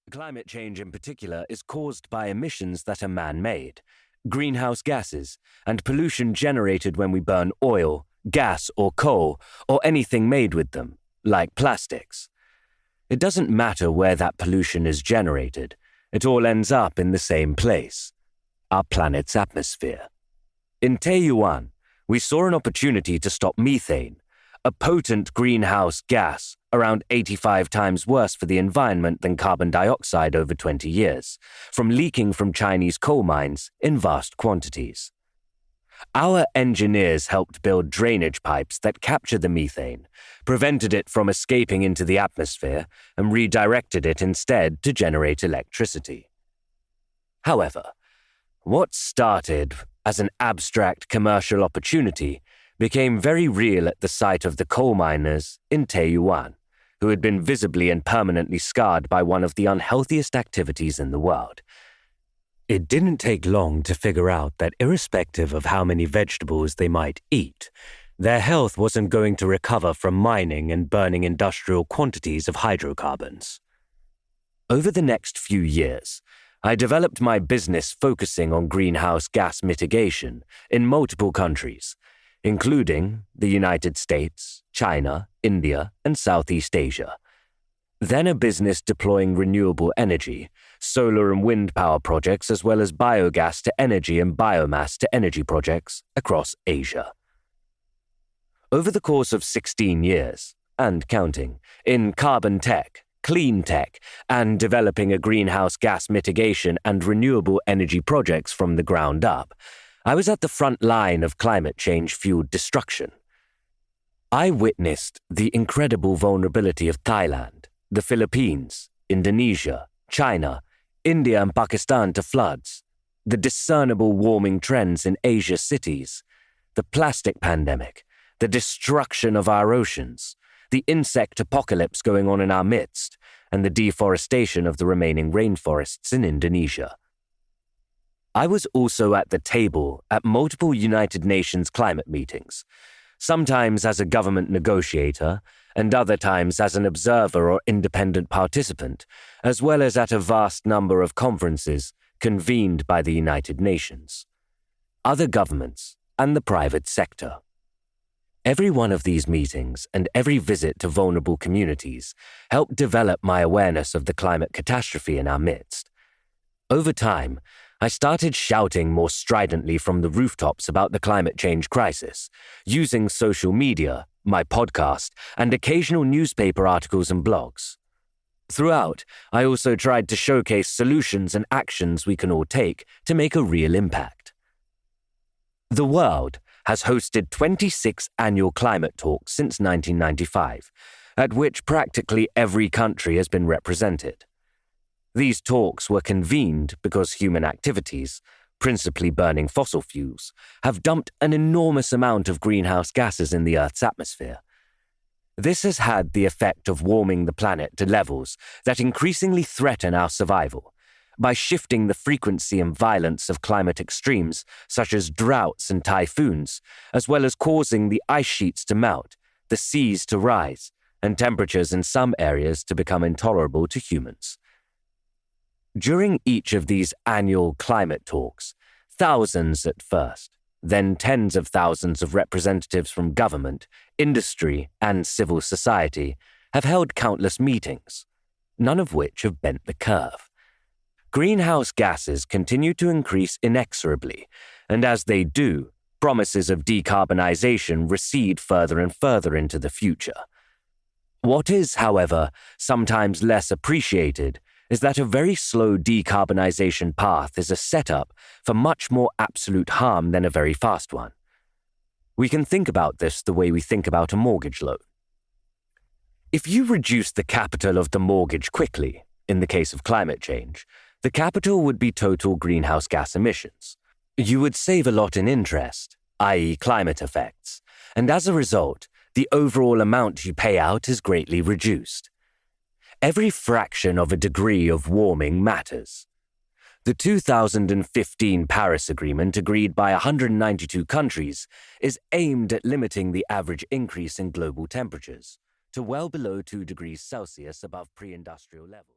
Climate change in particular is caused by emissions that are man-made, greenhouse gases, and pollution generated when we burn oil, gas, or coal, or anything made with them, like plastics. It doesn't matter where that pollution is generated, it all ends up in the same place, our planet's atmosphere. In Taiyuan, we saw an opportunity to stop methane, a potent greenhouse gas around 85 times worse for the environment than carbon dioxide over 20 years, from leaking from Chinese coal mines in vast quantities. Our engineers helped build drainage pipes that captured the methane, prevented it from escaping into the atmosphere, and redirected it instead to generate electricity. However, what started as an abstract commercial opportunity became very real at the sight of the coal miners in Taiyuan, who had been visibly and permanently scarred by one of the unhealthiest activities in the world. It didn't take long to figure out that irrespective of how many vegetables they might eat, their health wasn't going to recover from mining and burning industrial quantities of hydrocarbons. Over the next few years, I developed my business focusing on greenhouse gas mitigation in multiple countries, including the United States, China, India, and Southeast Asia. Then a business deploying renewable energy, solar and wind power projects, as well as biogas to energy and biomass to energy projects across Asia. Over the course of 16 years, and counting, in carbon tech, clean tech, and developing a greenhouse gas mitigation and renewable energy projects from the ground up, I was at the front line of climate change-fueled destruction. I witnessed the incredible vulnerability of Thailand, the Philippines, Indonesia, China, India and Pakistan to floods, the discernible warming trends in Asia cities, the plastic pandemic, the destruction of our oceans, the insect apocalypse going on in our midst, and the deforestation of the remaining rainforests in Indonesia. I was also at the table at multiple United Nations climate meetings, sometimes as a government negotiator and other times as an observer or independent participant, as well as at a vast number of conferences convened by the United Nations, other governments, and the private sector. Every one of these meetings and every visit to vulnerable communities helped develop my awareness of the climate catastrophe in our midst. Over time, I started shouting more stridently from the rooftops about the climate change crisis, using social media, my podcast, and occasional newspaper articles and blogs. Throughout, I also tried to showcase solutions and actions we can all take to make a real impact. The world has hosted 26 annual climate talks since 1995, at which practically every country has been represented. These talks were convened because human activities, principally burning fossil fuels, have dumped an enormous amount of greenhouse gases in the Earth's atmosphere. This has had the effect of warming the planet to levels that increasingly threaten our survival, by shifting the frequency and violence of climate extremes such as droughts and typhoons, as well as causing the ice sheets to melt, the seas to rise, and temperatures in some areas to become intolerable to humans. During each of these annual climate talks, thousands at first, then tens of thousands of representatives from government, industry, and civil society have held countless meetings, none of which have bent the curve. Greenhouse gases continue to increase inexorably, and as they do, promises of decarbonization recede further and further into the future. What is, however, sometimes less appreciated is that a very slow decarbonization path is a setup for much more absolute harm than a very fast one. We can think about this the way we think about a mortgage loan. If you reduce the capital of the mortgage quickly, in the case of climate change, the capital would be total greenhouse gas emissions. You would save a lot in interest, i.e. climate effects, and as a result, the overall amount you pay out is greatly reduced. Every fraction of a degree of warming matters. The 2015 Paris Agreement, agreed by 192 countries, is aimed at limiting the average increase in global temperatures to well below 2 degrees Celsius above pre-industrial levels.